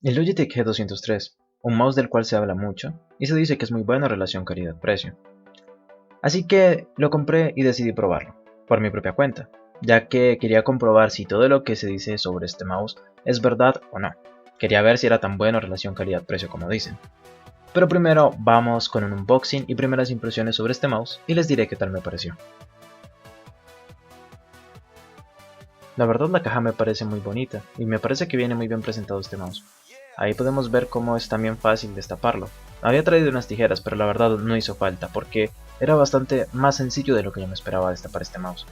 El Logitech G203, un mouse del cual se habla mucho, y se dice que es muy bueno en relación calidad-precio. Así que lo compré y decidí probarlo, por mi propia cuenta, ya que quería comprobar si todo lo que se dice sobre este mouse es verdad o no. Quería ver si era tan bueno en relación calidad-precio como dicen. Pero primero vamos con un unboxing y primeras impresiones sobre este mouse y les diré qué tal me pareció. La verdad la caja me parece muy bonita y me parece que viene muy bien presentado este mouse. Ahí podemos ver cómo es también fácil destaparlo. Había traído unas tijeras, pero la verdad no hizo falta porque era bastante más sencillo de lo que yo me esperaba destapar este mouse.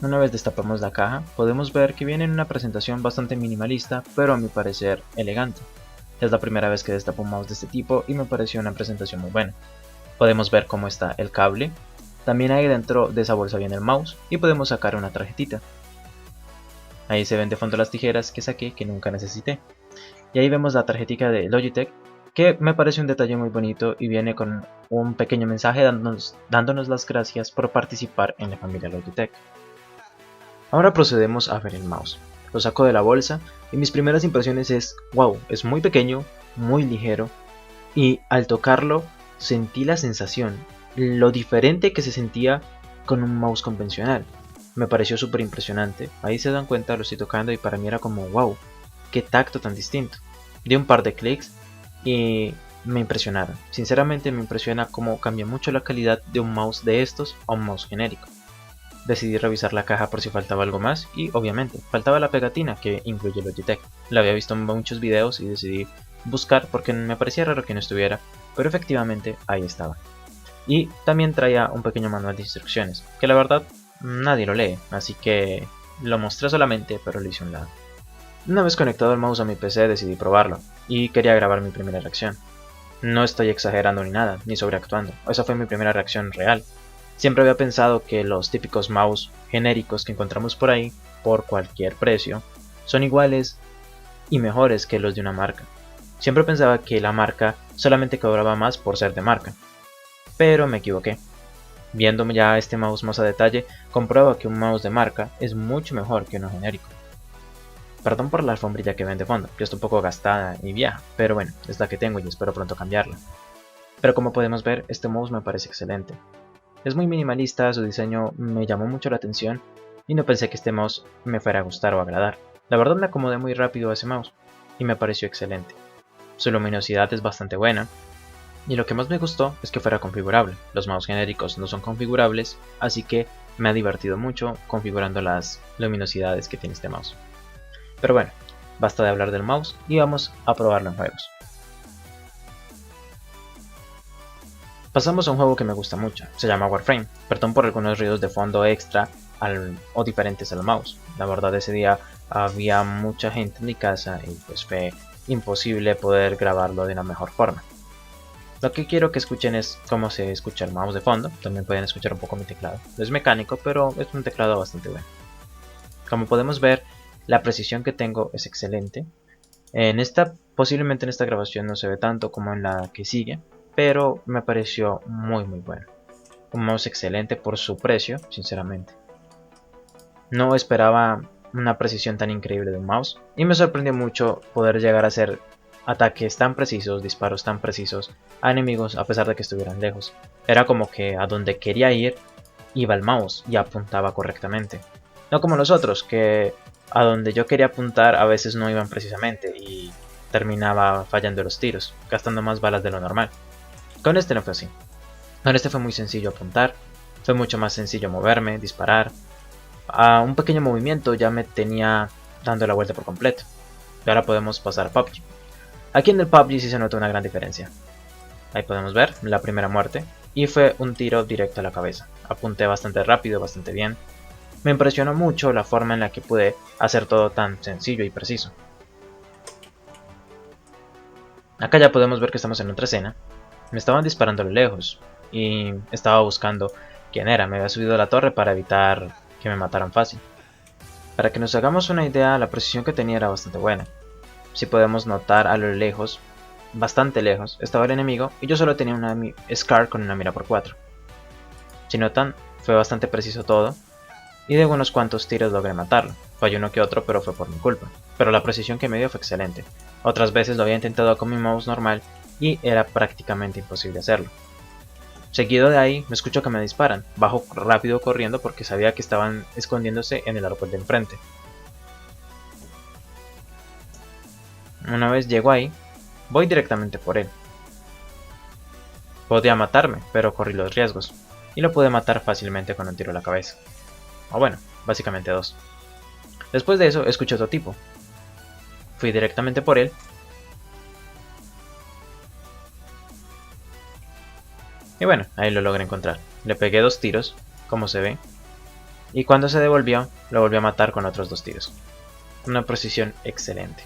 Una vez destapamos la caja, podemos ver que viene en una presentación bastante minimalista, pero a mi parecer elegante. Es la primera vez que destapo un mouse de este tipo y me pareció una presentación muy buena. Podemos ver cómo está el cable. También ahí dentro de esa bolsa viene el mouse y podemos sacar una tarjetita. Ahí se ven de fondo las tijeras que saqué que nunca necesité. Y ahí vemos la tarjetita de Logitech, que me parece un detalle muy bonito y viene con un pequeño mensaje dándonos las gracias por participar en la familia Logitech. Ahora procedemos a ver el mouse. Lo saco de la bolsa y mis primeras impresiones es, wow, es muy pequeño, muy ligero y al tocarlo sentí la sensación, lo diferente que se sentía con un mouse convencional. Me pareció súper impresionante. Ahí se dan cuenta, lo estoy tocando y para mí era como, wow, qué tacto tan distinto. Di un par de clics y me impresionaron. Sinceramente me impresiona cómo cambia mucho la calidad de un mouse de estos a un mouse genérico. Decidí revisar la caja por si faltaba algo más y obviamente faltaba la pegatina que incluye Logitech. La había visto en muchos videos y decidí buscar porque me parecía raro que no estuviera, pero efectivamente ahí estaba. Y también traía un pequeño manual de instrucciones, que la verdad nadie lo lee, así que lo mostré solamente pero lo hice a un lado. Una vez conectado el mouse a mi PC decidí probarlo, y quería grabar mi primera reacción. No estoy exagerando ni nada, ni sobreactuando, esa fue mi primera reacción real. Siempre había pensado que los típicos mouse genéricos que encontramos por ahí, por cualquier precio, son iguales y mejores que los de una marca. Siempre pensaba que la marca solamente cobraba más por ser de marca, pero me equivoqué. Viendo ya este mouse más a detalle, compruebo que un mouse de marca es mucho mejor que uno genérico. Perdón por la alfombrilla que ven de fondo, que está un poco gastada y vieja, pero bueno, es la que tengo y espero pronto cambiarla. Pero como podemos ver, este mouse me parece excelente. Es muy minimalista, su diseño me llamó mucho la atención y no pensé que este mouse me fuera a gustar o agradar. La verdad me acomodé muy rápido a ese mouse y me pareció excelente. Su luminosidad es bastante buena y lo que más me gustó es que fuera configurable. Los mouse genéricos no son configurables, así que me ha divertido mucho configurando las luminosidades que tiene este mouse. Pero bueno, basta de hablar del mouse y vamos a probarlo en juegos. Pasamos a un juego que me gusta mucho, se llama Warframe, perdón por algunos ruidos de fondo extra o diferentes al mouse. La verdad ese día había mucha gente en mi casa y pues fue imposible poder grabarlo de la mejor forma. Lo que quiero que escuchen es cómo se escucha el mouse de fondo, también pueden escuchar un poco mi teclado. No es mecánico, pero es un teclado bastante bueno. Como podemos ver, la precisión que tengo es excelente. Posiblemente en esta grabación no se ve tanto como en la que sigue, pero me pareció muy bueno. Un mouse excelente por su precio, sinceramente. No esperaba una precisión tan increíble de un mouse y me sorprendió mucho poder llegar a hacer ataques tan precisos, disparos tan precisos a enemigos a pesar de que estuvieran lejos. Era como que a donde quería ir iba el mouse y apuntaba correctamente. No como los otros, que a donde yo quería apuntar a veces no iban precisamente y terminaba fallando los tiros, gastando más balas de lo normal. Con este no fue así. Con este fue muy sencillo apuntar, fue mucho más sencillo moverme, disparar. A un pequeño movimiento ya me tenía dando la vuelta por completo. Y ahora podemos pasar a PUBG. Aquí en el PUBG sí se nota una gran diferencia. Ahí podemos ver la primera muerte y fue un tiro directo a la cabeza. Apunté bastante rápido, bastante bien. Me impresionó mucho la forma en la que pude hacer todo tan sencillo y preciso. Acá ya podemos ver que estamos en otra escena. Me estaban disparando a lo lejos y estaba buscando quién era. Me había subido a la torre para evitar que me mataran fácil. Para que nos hagamos una idea, la precisión que tenía era bastante buena. Si podemos notar a lo lejos, bastante lejos, estaba el enemigo y yo solo tenía una SCAR con una mira por 4. Si notan, fue bastante preciso todo y de unos cuantos tiros logré matarlo. Falló uno que otro, pero fue por mi culpa. Pero la precisión que me dio fue excelente. Otras veces lo había intentado con mi mouse normal y era prácticamente imposible hacerlo. Seguido de ahí me escucho que me disparan, bajo rápido corriendo porque sabía que estaban escondiéndose en el árbol de enfrente. Una vez llego ahí, voy directamente por él. Podía matarme, pero corrí los riesgos, y lo pude matar fácilmente con un tiro a la cabeza. O bueno, básicamente 2. Después de eso escuché otro tipo. Fui directamente por él. Y bueno, ahí lo logré encontrar. Le pegué 2 tiros, como se ve. Y cuando se devolvió, lo volví a matar con otros 2 tiros. Una precisión excelente.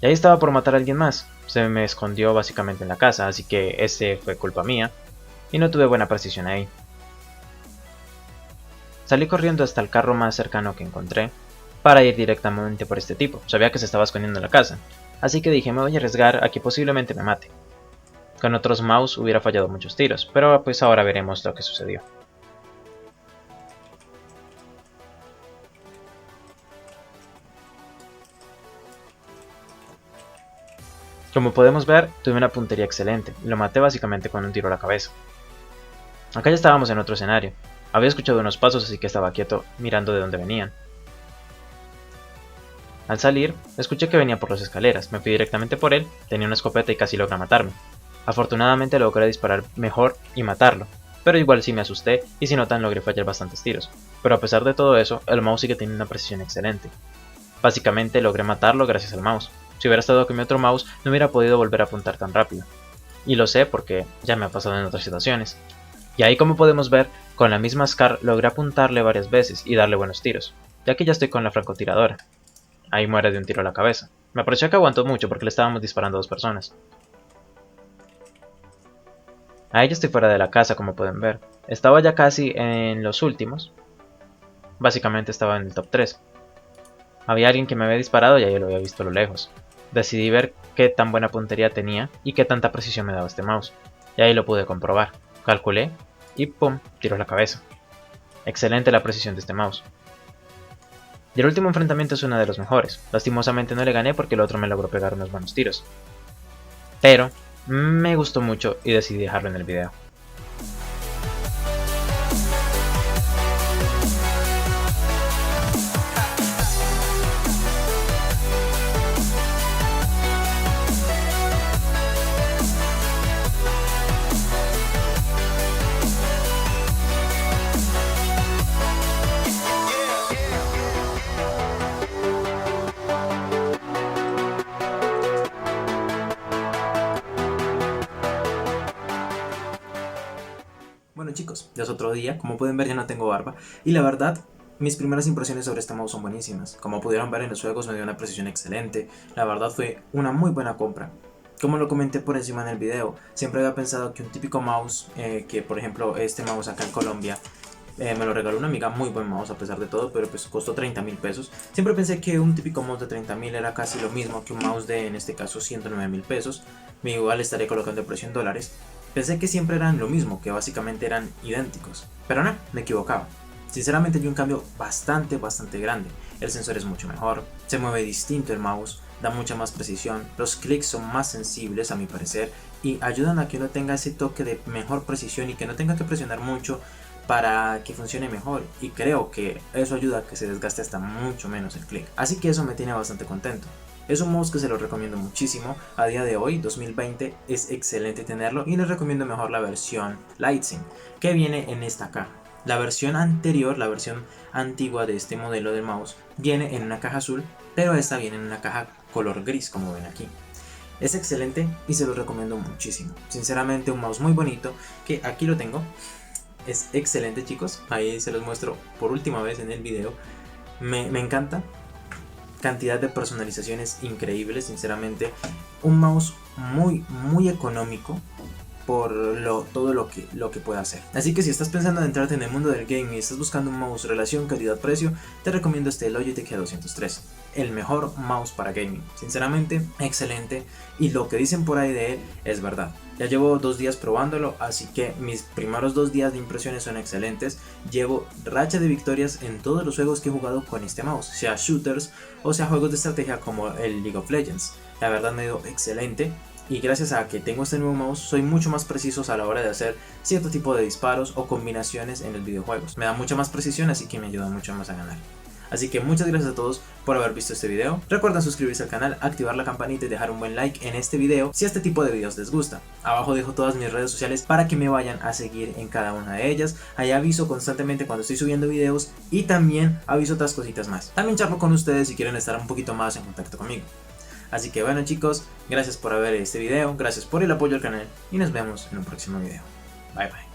Y ahí estaba por matar a alguien más. Se me escondió básicamente en la casa, así que ese fue culpa mía. Y no tuve buena precisión ahí. Salí corriendo hasta el carro más cercano que encontré para ir directamente por este tipo. Sabía que se estaba escondiendo en la casa. Así que dije, me voy a arriesgar a que posiblemente me mate. Con otros mouse hubiera fallado muchos tiros, pero pues ahora veremos lo que sucedió. Como podemos ver, tuve una puntería excelente, y lo maté básicamente con un tiro a la cabeza. Acá ya estábamos en otro escenario. Había escuchado unos pasos, así que estaba quieto, mirando de dónde venían. Al salir, escuché que venía por las escaleras, me fui directamente por él, tenía una escopeta y casi logra matarme. Afortunadamente logré disparar mejor y matarlo, pero igual sí me asusté y si notan logré fallar bastantes tiros. Pero a pesar de todo eso, el mouse sigue teniendo una precisión excelente. Básicamente logré matarlo gracias al mouse. Si hubiera estado con mi otro mouse no hubiera podido volver a apuntar tan rápido. Y lo sé porque ya me ha pasado en otras situaciones. Y ahí como podemos ver, con la misma SCAR logré apuntarle varias veces y darle buenos tiros, ya que ya estoy con la francotiradora. Ahí muere de un tiro a la cabeza. Me pareció que aguantó mucho porque le estábamos disparando a 2 personas. Ahí ya estoy fuera de la casa, como pueden ver. Estaba ya casi en los últimos. Básicamente estaba en el top 3. Había alguien que me había disparado y ahí lo había visto a lo lejos. Decidí ver qué tan buena puntería tenía y qué tanta precisión me daba este mouse. Y ahí lo pude comprobar. Calculé y ¡pum! Tiro a la cabeza. Excelente la precisión de este mouse. Y el último enfrentamiento es uno de los mejores. Lastimosamente no le gané porque el otro me logró pegar unos buenos tiros. Pero me gustó mucho y decidí dejarlo en el video. Bueno chicos, ya es otro día, como pueden ver ya no tengo barba y la verdad mis primeras impresiones sobre este mouse son buenísimas. Como pudieron ver en los juegos me dio una precisión excelente, la verdad fue una muy buena compra. Como lo comenté por encima en el video, siempre había pensado que un típico mouse, que por ejemplo este mouse acá en Colombia, me lo regaló una amiga, muy buen mouse a pesar de todo, pero pues costó 30.000 pesos. Siempre pensé que un típico mouse de 30.000 era casi lo mismo que un mouse de, en este caso, 109.000 pesos. Me igual estaré colocando el precio en dólares. Pensé que siempre eran lo mismo, que básicamente eran idénticos. Pero no, me equivocaba. Sinceramente hay un cambio bastante grande. El sensor es mucho mejor, se mueve distinto el mouse, da mucha más precisión, los clics son más sensibles a mi parecer y ayudan a que uno tenga ese toque de mejor precisión y que no tenga que presionar mucho para que funcione mejor, y creo que eso ayuda a que se desgaste hasta mucho menos el clic. Así que eso me tiene bastante contento. Es un mouse que se lo recomiendo muchísimo. A día de hoy, 2020, es excelente tenerlo y les recomiendo mejor la versión Lightsync que viene en esta caja. La versión anterior, la versión antigua de este modelo de mouse, viene en una caja azul, pero esta viene en una caja color gris, como ven aquí. Es excelente y se lo recomiendo muchísimo. Sinceramente un mouse muy bonito, que aquí lo tengo. Es excelente chicos, ahí se los muestro por última vez en el video. Me encanta. Cantidad de personalizaciones increíbles, sinceramente. Un mouse muy económico por todo lo que puede hacer. Así que si estás pensando en entrarte en el mundo del gaming y estás buscando un mouse relación calidad-precio, te recomiendo este Logitech G203. el mejor mouse para gaming. Sinceramente, excelente, y lo que dicen por ahí de él es verdad. Ya llevo 2 días probándolo, así que mis primeros 2 días de impresiones son excelentes. Llevo racha de victorias en todos los juegos que he jugado con este mouse, sea shooters o sea juegos de estrategia como el League of Legends. La verdad me ha ido excelente, y gracias a que tengo este nuevo mouse soy mucho más preciso a la hora de hacer cierto tipo de disparos o combinaciones en los videojuegos. Me da mucha más precisión, así que me ayuda mucho más a ganar. Así que muchas gracias a todos por haber visto este video. Recuerden suscribirse al canal, activar la campanita y dejar un buen like en este video si este tipo de videos les gusta. Abajo dejo todas mis redes sociales para que me vayan a seguir en cada una de ellas. Ahí aviso constantemente cuando estoy subiendo videos y también aviso otras cositas más. También charlo con ustedes si quieren estar un poquito más en contacto conmigo. Así que bueno chicos, gracias por ver este video, gracias por el apoyo al canal y nos vemos en un próximo video. Bye bye.